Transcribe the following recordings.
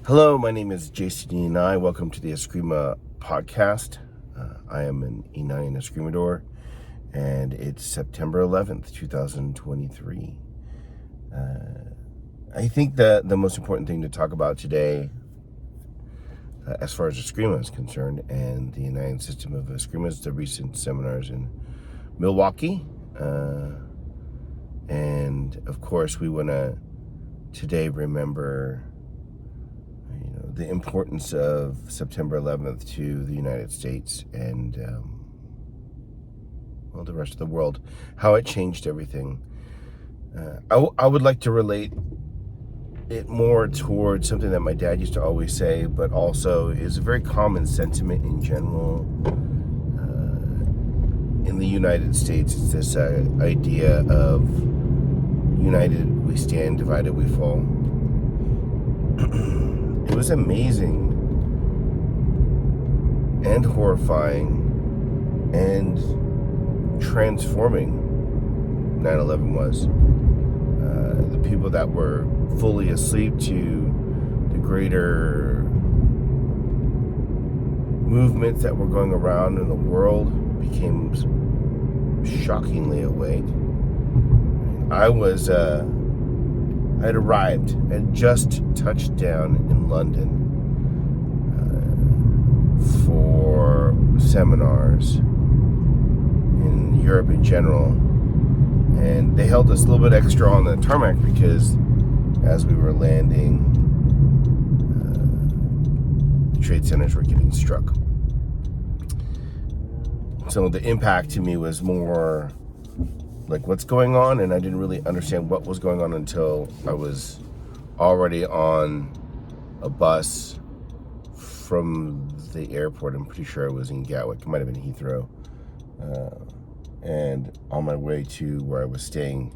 Hello, my name is Jason Enai. Welcome to the Eskrima podcast. I am an Enai Eskrimador, and it's September 11th, 2023. I think that the most important thing to talk about today, as far as Eskrima is concerned, and the United System of Eskrima, is the recent seminars in Milwaukee. And of course, we want to today remember the importance of September 11th to the United States and the rest of the world, how it changed everything. I would like to relate it more towards something that my dad used to always say, but also is a very common sentiment in general in the United States. It's this idea of united we stand, divided we fall. It was amazing and horrifying and transforming 9/11 was. The people that were fully asleep to the greater movements that were going around in the world became shockingly awake. I had arrived, I had just touched down in London for seminars in Europe in general, and they held us a little bit extra on the tarmac because as we were landing, the trade centers were getting struck. So the impact to me was more like what's going on, and I didn't really understand what was going on until I was already on a bus from the airport. I'm pretty sure I was in Gatwick. It might have been Heathrow. And on my way to where I was staying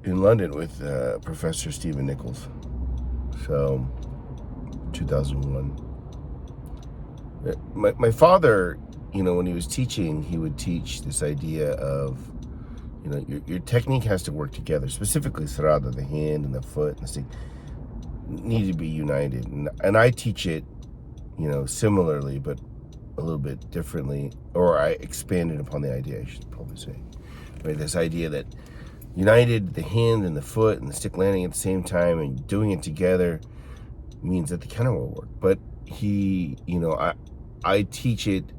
in London with Professor Stephen Nichols. So, 2001. My father, when he was teaching, he would teach this idea of your technique has to work together. Specifically, sarada, the hand and the foot and the stick, need to be united. And I teach it, similarly, but a little bit differently. Or I expanded upon the idea, I should probably say. Right? This idea that united, the hand and the foot and the stick landing at the same time and doing it together means that the counter will work. But I teach it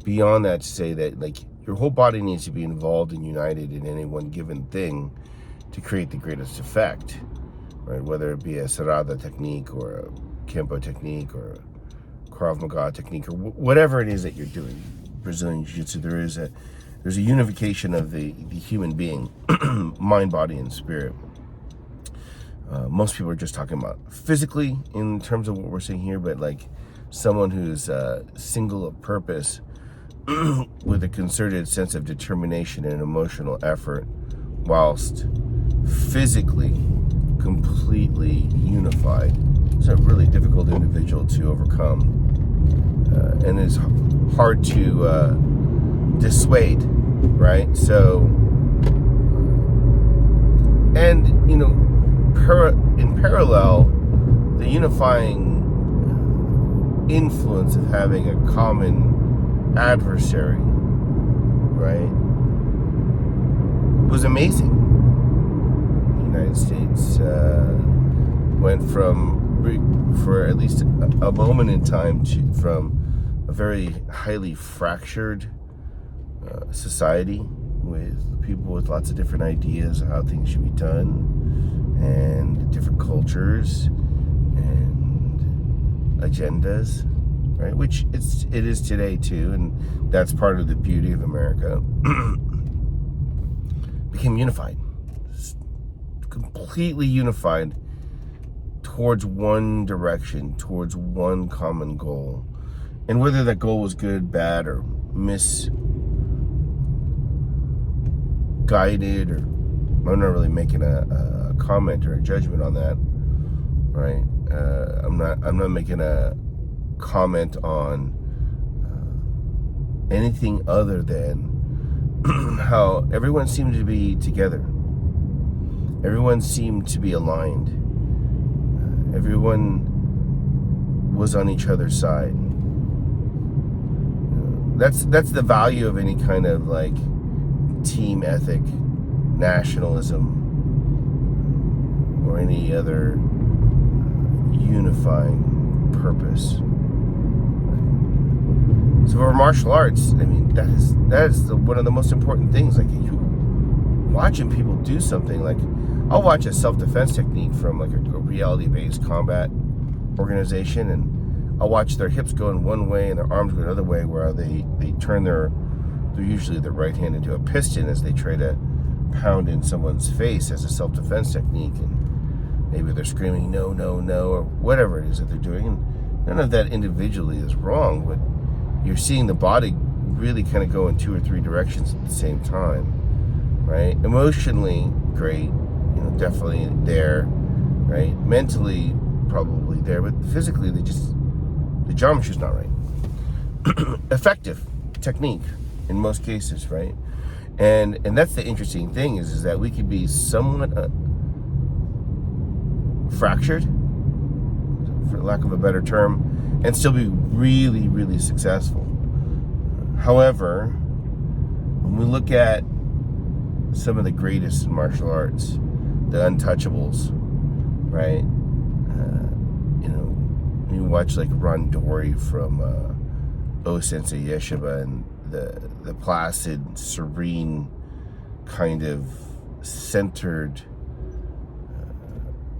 beyond that to say that, your whole body needs to be involved and united in any one given thing to create the greatest effect, right? Whether it be a sarada technique or a kempo technique or a Krav Maga technique or whatever it is that you're doing, Brazilian Jiu-Jitsu, there's a unification of the human being, mind, body, and spirit. Most people are just talking about physically in terms of what we're saying here, but someone who's single of purpose with a concerted sense of determination and emotional effort, whilst physically completely unified. It's a really difficult individual to overcome, and it's hard to dissuade, right? So, and in parallel, the unifying influence of having a common adversary, right, was amazing. The United States went for at least a moment in time, from a very highly fractured society with people with lots of different ideas of how things should be done and different cultures and agendas, right? Which it is today too, and that's part of the beauty of America. Became unified, completely unified towards one direction, towards one common goal. And whether that goal was good, bad, or misguided, or I'm not really making a comment or a judgment on that, right? I'm not making a comment on anything other than how everyone seemed to be together. Everyone seemed to be aligned. Everyone was on each other's side. That's the value of any kind of like team ethic, nationalism, or any other unifying purpose. So for martial arts, I mean, that is one of the most important things. Like, you watching people do something, like I'll watch a self-defense technique from like a reality-based combat organization, and I'll watch their hips go in one way and their arms go another way, where they turn they're usually their right hand into a piston as they try to pound in someone's face as a self-defense technique, and maybe they're screaming no, no, no, or whatever it is that they're doing. And none of that individually is wrong, but you're seeing the body really kind of go in 2 or 3 directions at the same time, right? Emotionally, great, definitely there, right? Mentally, probably there, but physically, the geometry's not right. Effective technique in most cases, right? And that's the interesting thing is that we could be somewhat fractured, for lack of a better term, and still be really, really successful. However, when we look at some of the greatest in martial arts, the untouchables, right? You watch like Ron Dory from O Sensei Yeshiva, and the placid, serene, kind of centered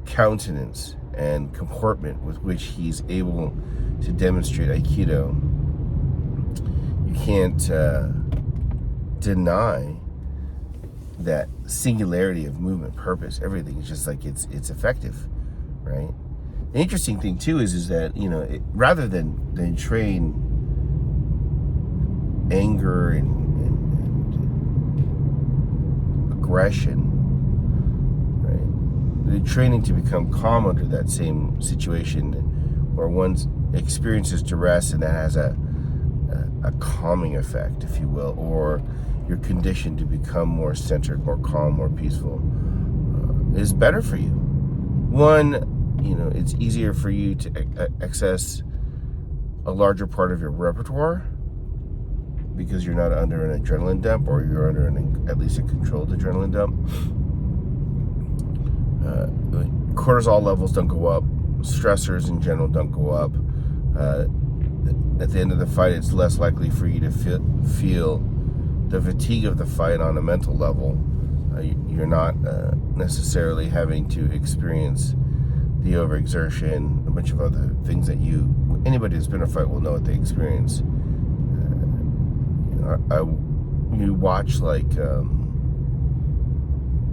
countenance and comportment with which he's able to demonstrate Aikido. You can't deny that singularity of movement, purpose, everything. It's just like it's effective, right? The interesting thing too is that rather than train anger and aggression, right? The training to become calm under that same situation, where one experiences duress and that has a calming effect, if you will, or you're conditioned to become more centered, more calm, more peaceful, is better for you. One, it's easier for you to access a larger part of your repertoire because you're not under an adrenaline dump, or you're under at least a controlled adrenaline dump. Cortisol levels don't go up. Stressors in general don't go up. At the end of the fight, it's less likely for you to feel the fatigue of the fight on a mental level. You're not necessarily having to experience the overexertion, a bunch of other things that anybody who's been in a fight will know what they experience. You watch like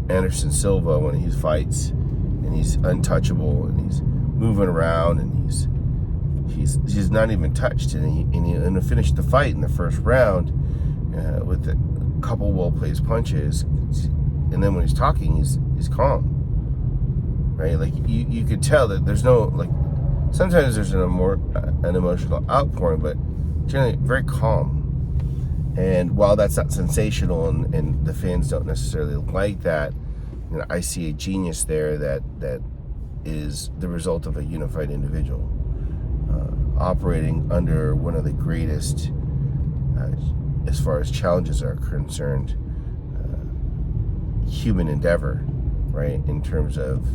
Anderson Silva when he fights, and he's untouchable, and he's moving around, and he's not even touched, and he'll finish the fight in the first round with a couple well-placed punches, and then when he's talking, he's calm, right? Like you could tell that there's no, like, sometimes there's an emotional outpouring, but generally very calm. And while that's not sensational, and the fans don't necessarily like that, I see a genius there that is the result of a unified individual operating under one of the greatest, as far as challenges are concerned, human endeavor, right? In terms of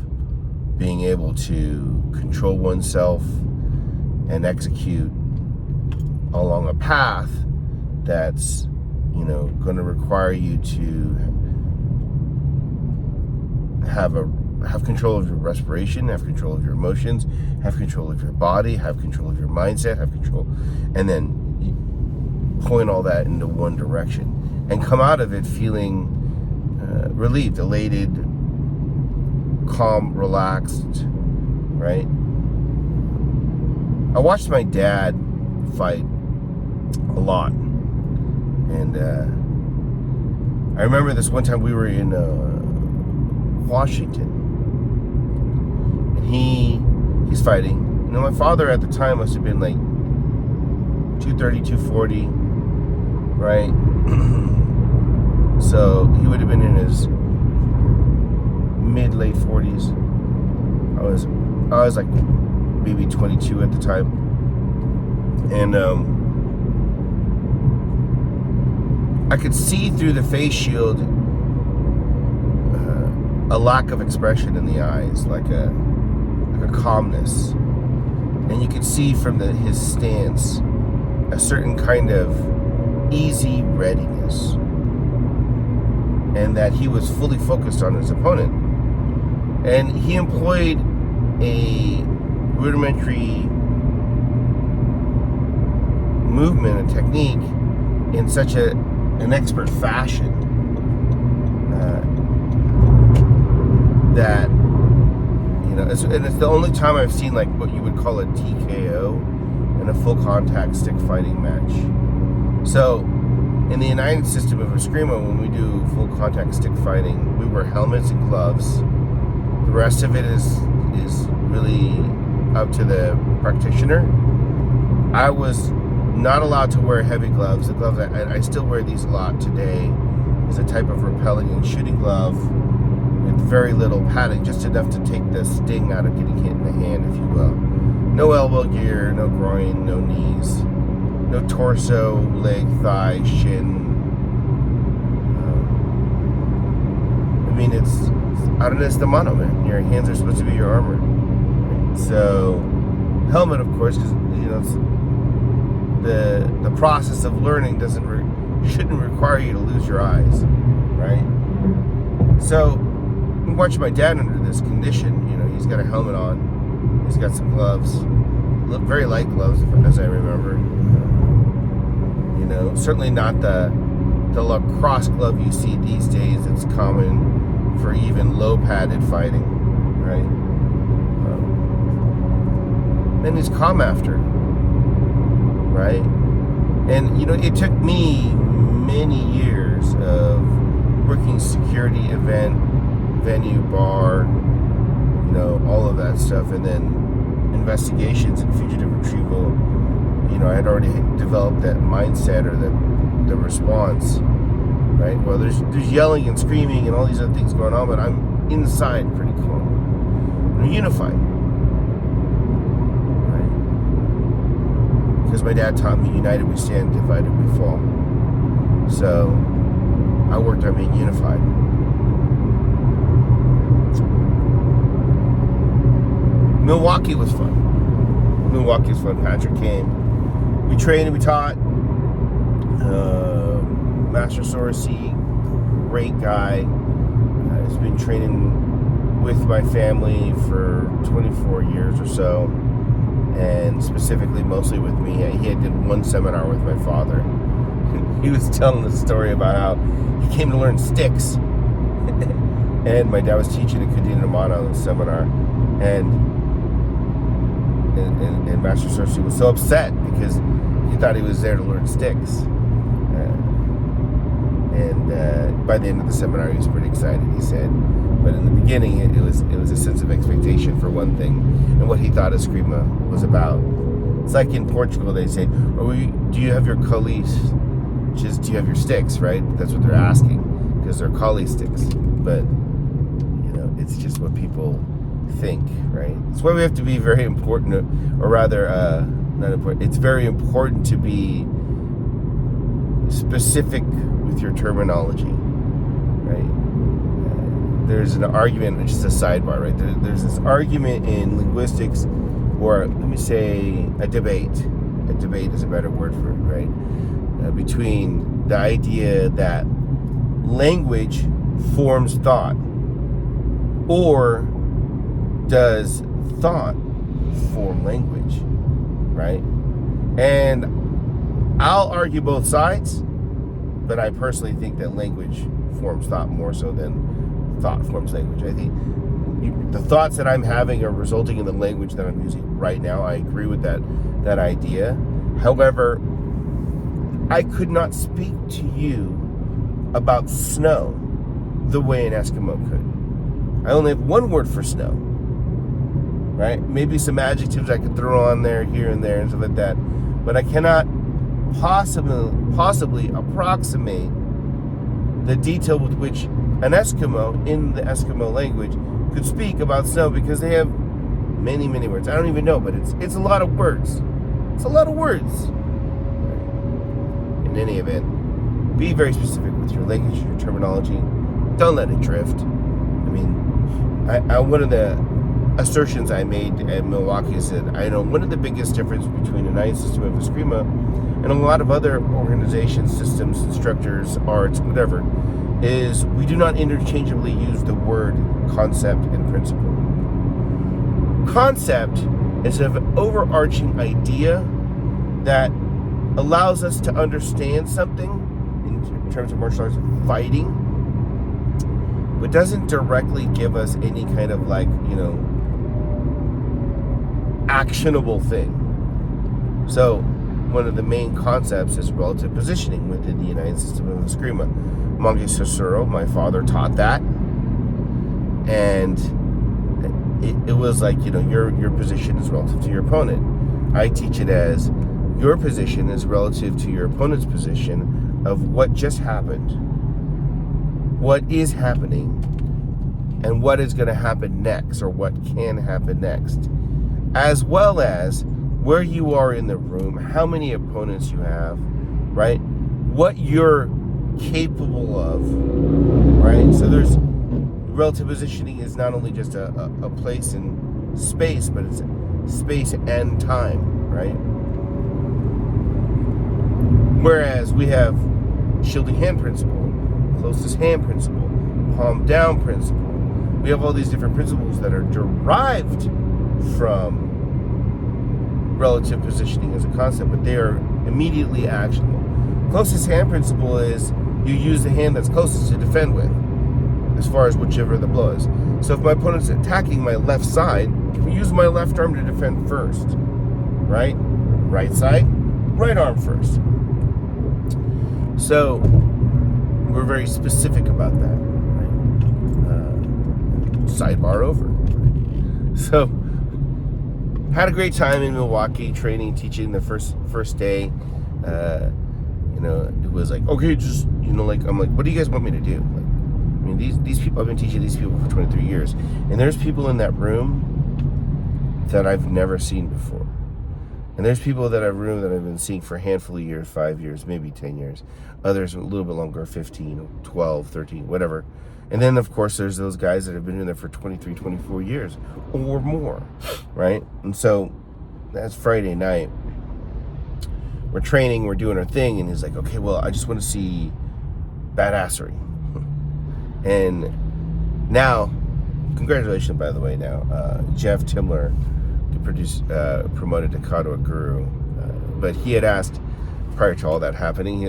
being able to control oneself and execute along a path that's going to require you to have control of your respiration, have control of your emotions, have control of your body, have control of your mindset, have control, and then point all that into one direction and come out of it feeling relieved, elated, calm, relaxed, right? I watched my dad fight a lot, and I remember this one time we were in Washington, and he's fighting. My father at the time must have been like 230, 240, right? So he would have been in his mid-late 40s. I was like maybe 22 at the time. And I could see through the face shield a lack of expression in the eyes, like a calmness. And you could see from his stance a certain kind of easy readiness, and that he was fully focused on his opponent. And he employed a rudimentary movement and technique in such an expert fashion that, you know, it's the only time I've seen like what you would call a TKO in a full contact stick fighting match. So in the United system of Eskrima, when we do full contact stick fighting, we wear helmets and gloves. The rest of it is really up to the practitioner. I was not allowed to wear heavy gloves. The gloves I still wear these a lot today is a type of repelling and shooting glove with very little padding, just enough to take the sting out of getting hit in the hand, if you will. No elbow gear, no groin, no knees, no torso, leg, thigh, shin. I mean, it's armas de mano, man. Your hands are supposed to be your armor. Right? So, helmet, of course, because, you know, the process of learning shouldn't require you to lose your eyes, right? So, I'm watching my dad under this condition. You know, he's got a helmet on, he's got some gloves, very light gloves, as I remember. You know, certainly not the lacrosse glove you see these days. It's common for even low padded fighting, right? And he's calm after, right? And you know, it took me many years of working security, venue, bar, you know, all of that stuff, and then investigations and fugitive retrieval. You know, I had already developed that mindset or the response, right? Well, there's yelling and screaming and all these other things going on, but I'm inside pretty calm. I'm unified, right? Because my dad taught me, united we stand, divided we fall. So I worked on being unified. Milwaukee was fun. Patrick came. We trained and we taught. Master Sorcy, great guy. He's been training with my family for 24 years or so, and specifically mostly with me. He did one seminar with my father. He was telling the story about how he came to learn sticks, and my dad was teaching a Kadina Mano seminar, and Master Sorcy was so upset because he thought he was there to learn sticks. And by the end of the seminar, he was pretty excited, he said. But in the beginning, it was a sense of expectation for one thing, and what he thought Eskrima was about. It's like in Portugal, they say, do you have your colis? Which is, do you have your sticks, right? That's what they're asking, because they're collie sticks. But, you know, it's just what people think, right? That's why we have to be very important, or rather, not important. It's very important to be specific with your terminology, right? There's an argument, which is a sidebar, right? There's this argument in linguistics, or let me say a debate. A debate is a better word for it, right? Between the idea that language forms thought, or does thought form language, right? And I'll argue both sides, but I personally think that language forms thought more so than thought forms language. I think the thoughts that I'm having are resulting in the language that I'm using right now. I agree with that idea. However, I could not speak to you about snow the way an Eskimo could. I only have one word for snow, right? Maybe some adjectives I could throw on there, here and there, and stuff like that. But I cannot possibly approximate the detail with which an Eskimo in the Eskimo language could speak about snow, because they have many, many words. I don't even know, but it's a lot of words, It's a lot of words. In any event, be very specific with your language, your terminology. Don't let it drift. I mean, one of the assertions I made at Milwaukee said, I know one of the biggest difference between the United System of Eskrima and a lot of other organizations, systems, structures, arts, whatever, is we do not interchangeably use the word concept and principle. Concept is an overarching idea that allows us to understand something in terms of martial arts fighting, but doesn't directly give us any kind of actionable thing. So one of the main concepts is relative positioning within the United System of Eskrima. Monge Sosuro, my father, taught that, and it was like, your position is relative to your opponent. I teach it as your position is relative to your opponent's position of what just happened, what is happening, and what is going to happen next, or what can happen next, as well as where you are in the room, how many opponents you have, right? What you're capable of, right? So there's relative positioning is not only just a place in space, but it's space and time, right? Whereas we have shielding hand principle, closest hand principle, palm down principle. We have all these different principles that are derived from relative positioning as a concept, but they are immediately actionable. Closest hand principle is you use the hand that's closest to defend with, as far as whichever the blow is. So if my opponent's attacking my left side, I use my left arm to defend first, right? Right side, right arm first. So we're very specific about that, right? Sidebar over. Right? So had a great time in Milwaukee, training, teaching the first day. It was like, okay, just I'm like, what do you guys want me to do? Like, I mean, these people, I've been teaching these people for 23 years, and there's people in that room that I've never seen before. And there's people that I've been seeing for a handful of years, 5 years, maybe 10 years. Others a little bit longer, 15, 12, 13, whatever. And then, of course, there's those guys that have been in there for 23, 24 years or more, right? And so that's Friday night. We're training, we're doing our thing, and he's like, okay, well, I just want to see badassery. And now, congratulations, by the way, now, Jeff Timler promoted to Kado Guru, but he had asked prior to all that happening,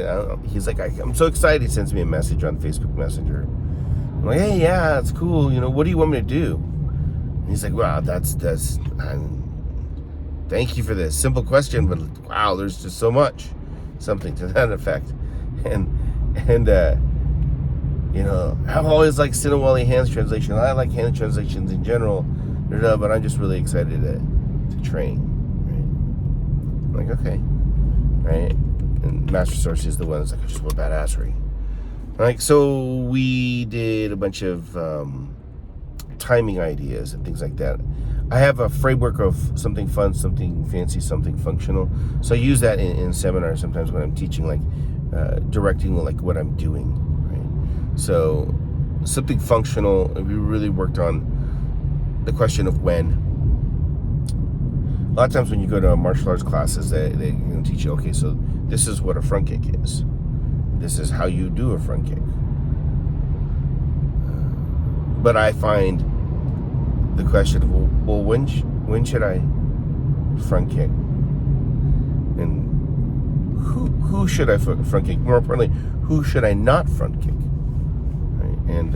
he's like, I'm so excited. He sends me a message on Facebook Messenger. I'm like, hey, yeah, it's cool. What do you want me to do? And he's like, wow, thank you for this simple question, but wow, there's just so much, something to that effect. And I've always liked Sinawali hands translation. I like hand translations in general, but I'm just really excited to train. Right? I'm like, okay, right? And Master Source is the one that's like, I just want badassery. Like, so we did a bunch of timing ideas and things like that. I have a framework of something fun, something fancy, something functional. So I use that in seminars sometimes when I'm teaching, like directing like what I'm doing. Right? So something functional. We really worked on the question of when. A lot of times when you go to martial arts classes, they teach you, okay, so this is what a front kick is. This is how you do a front kick. But I find the question of, well, when should I front kick? And who should I front kick? More importantly, who should I not front kick? Right? And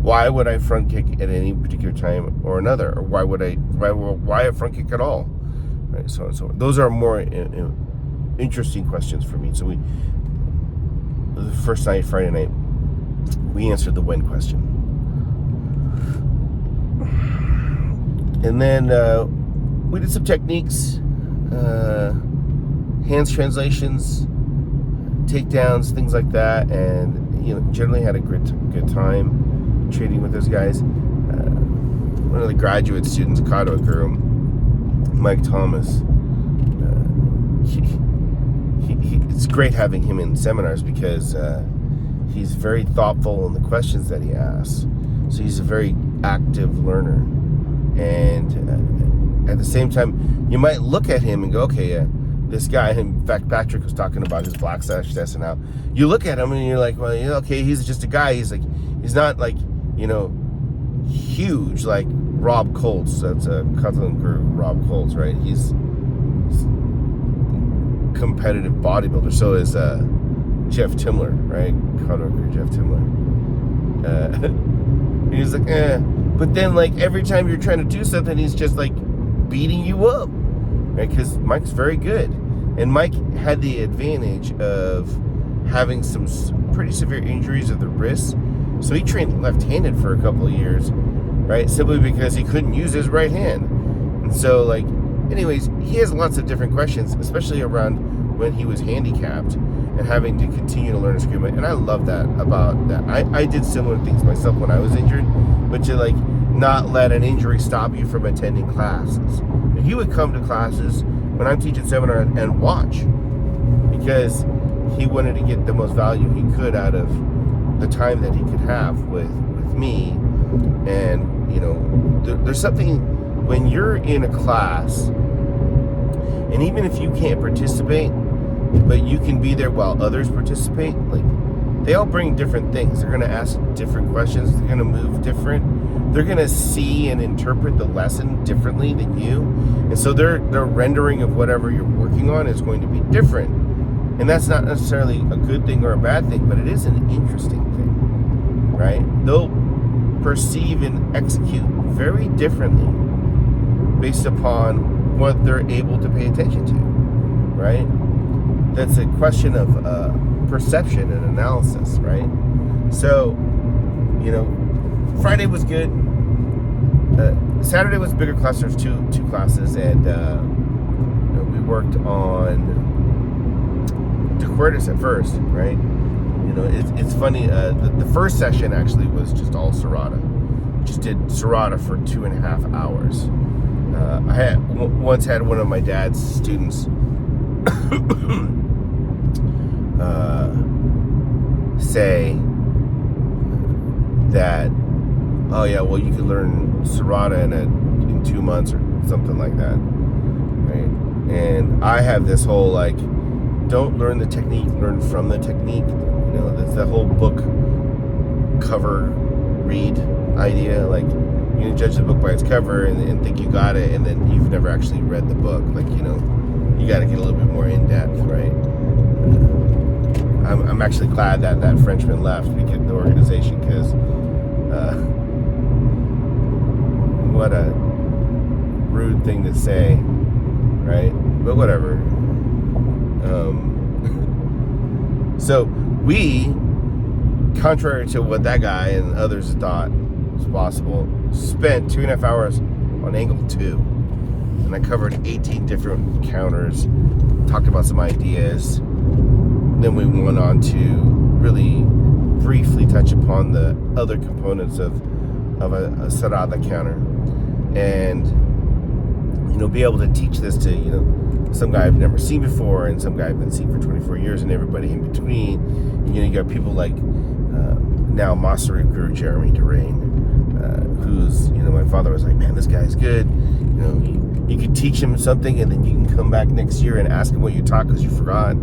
why would I front kick at any particular time or another? Or why a front kick at all? Right? So and so on. Those are more interesting questions for me. So the first night, Friday night, we answered the when question. And then we did some techniques, hands translations, takedowns, things like that, and generally had a good time training with those guys. One of the graduate students, Kado Guru, Mike Thomas, it's great having him in seminars because he's very thoughtful in the questions that he asks. So he's a very active learner. And at the same time, you might look at him and go, okay, this guy, in fact, Patrick was talking about his black sash test, and how you look at him and you're like, well, okay, he's just a guy. He's not like, huge like Rob Colts. That's a cousin guru, Rob Colts, right? He's competitive bodybuilder. So is Jeff Timler, right? Conoker Jeff Timler. He's like, but then like every time you're trying to do something, he's just like beating you up, right? Because Mike's very good, and Mike had the advantage of having some pretty severe injuries of the wrists, so he trained left-handed for a couple of years, right? Simply because he couldn't use his right hand. And so, like, anyways, he has lots of different questions, especially around when he was handicapped and having to continue to learn Eskrima. And I love that about that. I did similar things myself when I was injured, but to like not let an injury stop you from attending classes. And he would come to classes when I'm teaching seminar and watch, because he wanted to get the most value he could out of the time that he could have with me. And there's something when you're in a class, and even if you can't participate, but you can be there while others participate, like, they all bring different things. They're going to ask different questions. They're going to move different. They're going to see and interpret the lesson differently than you. And so their rendering of whatever you're working on is going to be different. And that's not necessarily a good thing or a bad thing, but it is an interesting thing, right? They'll perceive and execute very differently based upon what they're able to pay attention to, right? That's a question of perception and analysis, right? So, Friday was good. Saturday was a bigger class. There's two classes, and we worked on Dequertus at first, right? It's funny. The first session actually was just all Serrata. Just did Serrata for 2.5 hours. I once had one of my dad's students say that, oh yeah, well, you could learn Serrata in 2 months or something like that, right? And I have this whole like, don't learn the technique, learn from the technique. That's the whole book cover read idea. Like, you're gonna judge the book by its cover and think you got it, and then you've never actually read the book. Like, you got to get a little bit more in depth, right? I'm actually glad that Frenchman left the organization, because what a rude thing to say, right? But whatever. So we, contrary to what that guy and others thought was possible, spent 2.5 hours on angle 2, and I covered 18 different counters, talked about some ideas. Then we went on to really briefly touch upon the other components of a Serrata counter, and be able to teach this to some guy I've never seen before, and some guy I've been seeing for 24 years, and everybody in between. You got people like now Mastery Guru Jeremy Durain, who's my father was like, man, this guy's good. You could teach him something, and then you can come back next year and ask him what you taught because you forgot.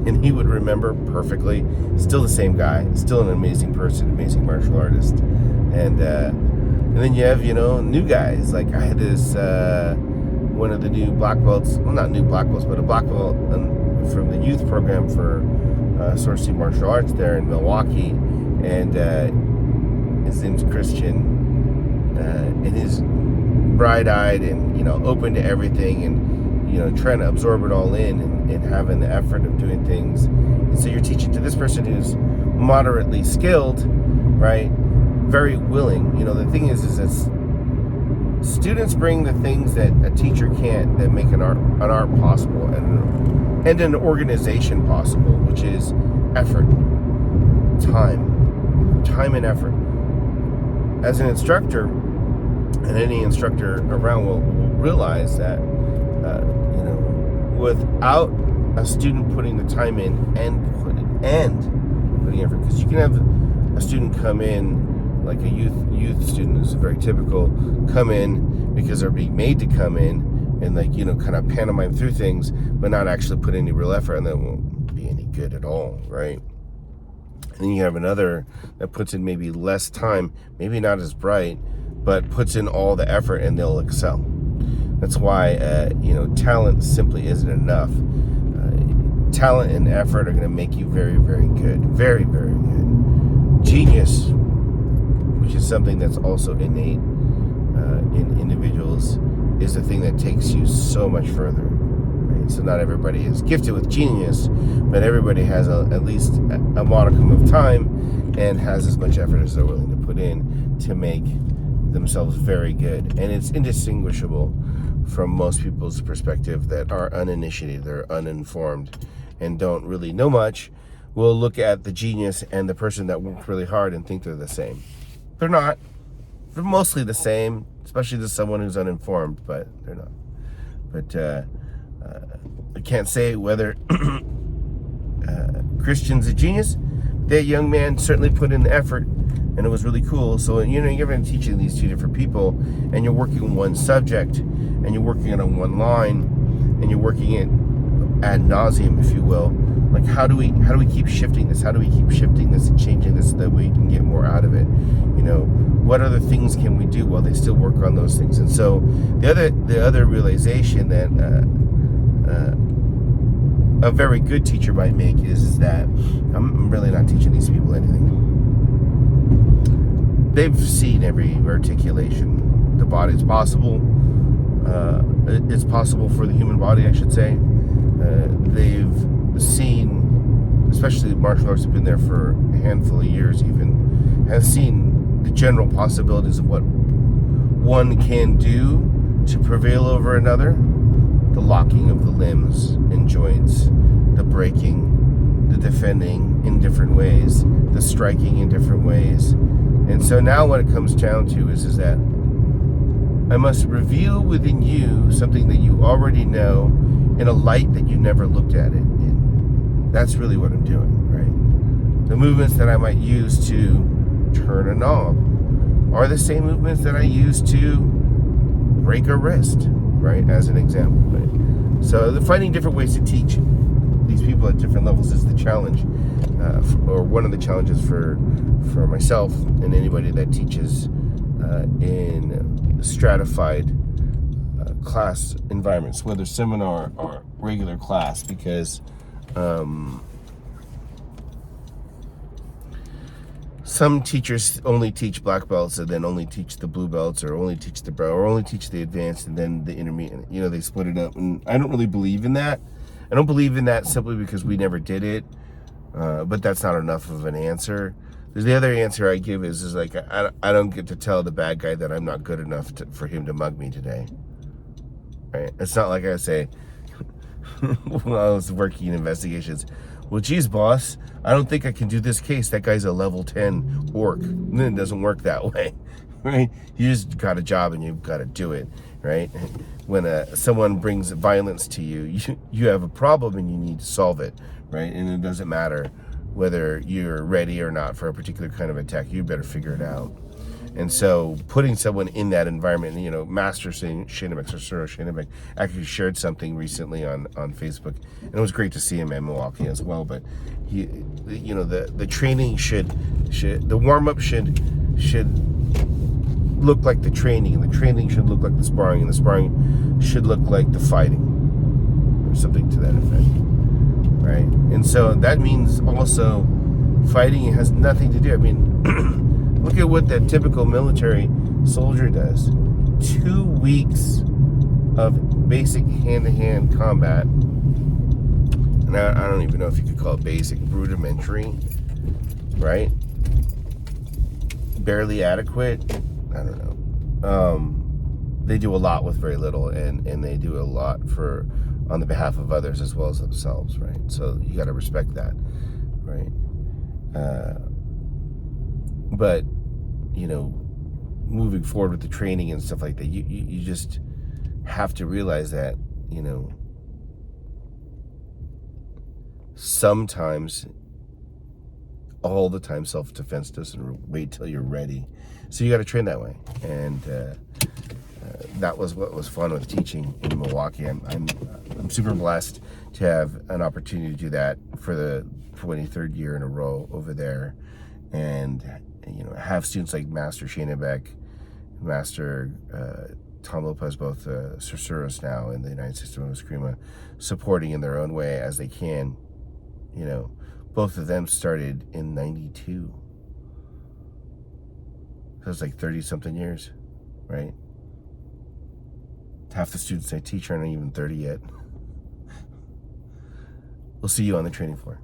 And he would remember perfectly. Still the same guy. Still an amazing person, amazing martial artist. And then you have, new guys. Like, I had this, one of the new black belts, well, not new black belts, but a black belt from the youth program for Source Martial Arts there in Milwaukee. And his name's Christian. And he's bright-eyed and, open to everything, and trying to absorb it all in and having the effort of doing things. And so you're teaching to this person who's moderately skilled, right? Very willing. The thing is that students bring the things that a teacher can't, that make an art possible, and an organization possible, which is effort, time and effort. As an instructor, and any instructor around will realize that, without a student putting the time in and putting effort, because you can have a student come in, like a youth student is very typical, come in because they're being made to come in and kind of pantomime through things, but not actually put any real effort, and that won't be any good at all, right? And then you have another that puts in maybe less time, maybe not as bright, but puts in all the effort and they'll excel. That's why, talent simply isn't enough. Talent and effort are going to make you very, very good. Very, very good. Genius, which is something that's also innate in individuals, is the thing that takes you so much further. Right? So not everybody is gifted with genius, but everybody has at least a modicum of time and has as much effort as they're willing to put in to make themselves very good. And it's indistinguishable from most people's perspective that are uninitiated, they're uninformed, and don't really know much. Will look at the genius and the person that worked really hard and think they're the same. They're not. They're mostly the same, especially to someone who's uninformed, but they're not. But I can't say whether Christian's a genius. That young man certainly put in the effort, and it was really cool. So, you're going to teaching these two different people, and you're working on one subject, and you're working it on one line, and you're working it ad nauseum, if you will. Like, how do we keep shifting this? How do we keep shifting this and changing this so that we can get more out of it? What other things can we do while they still work on those things? And so the other realization that a very good teacher might make is that I'm really not teaching these people anything. They've seen every articulation. The body's possible. It's possible for the human body, I should say. They've seen, especially martial arts have been there for a handful of years even, have seen the general possibilities of what one can do to prevail over another. The locking of the limbs and joints, the breaking, the defending in different ways, the striking in different ways. And so now what it comes down to is that I must reveal within you something that you already know in a light that you never looked at it in. That's really what I'm doing, right? The movements that I might use to turn a knob are the same movements that I use to break a wrist, right? As an example, right? So finding different ways to teach these people at different levels is the challenge, or one of the challenges for myself and anybody that teaches in stratified class environments, whether seminar or regular class, because some teachers only teach black belts and then only teach the blue belts, or only teach the brown, or only teach the advanced and then the intermediate. They split it up, and I don't really believe in that. I don't believe in that simply because we never did it, but that's not enough of an answer. The other answer I give is like, I don't get to tell the bad guy that I'm not good enough for him to mug me today. Right? It's not like I say, when I was working in investigations, well, geez, boss, I don't think I can do this case. That guy's a level 10 orc. And it doesn't work that way, right? You just got a job and you've got to do it, right? When someone brings violence to you, you have a problem and you need to solve it, right? And it doesn't matter whether you're ready or not for a particular kind of attack. You better figure it out. And so putting someone in that environment, Master Shinemik, or Suro Shinemik, actually shared something recently on Facebook, and it was great to see him in Milwaukee as well. But he, the training the warm-up should look like the training, and the training should look like the sparring, and the sparring should look like the fighting, or something to that effect, right? And so that means also fighting has nothing to do. I mean, look at what that typical military soldier does. 2 weeks of basic hand-to-hand combat. And I don't even know if you could call it basic, rudimentary, right? Barely adequate. I don't know. They do a lot with very little, and they do a lot on the behalf of others as well as themselves, right? So you got to respect that, right? But moving forward with the training and stuff like that, you just have to realize that sometimes, all the time, self-defense doesn't wait till you're ready. So you got to train that way. And that was what was fun with teaching in Milwaukee. I'm super blessed to have an opportunity to do that for the 23rd year in a row over there, and have students like Master Shana Beck, Master Tom Lopez, both Sorceros now in the United System of Eskrima, supporting in their own way as they can. Both of them started in 92. So it's like 30-something years, right? Half the students I teach aren't even 30 yet. We'll see you on the training floor.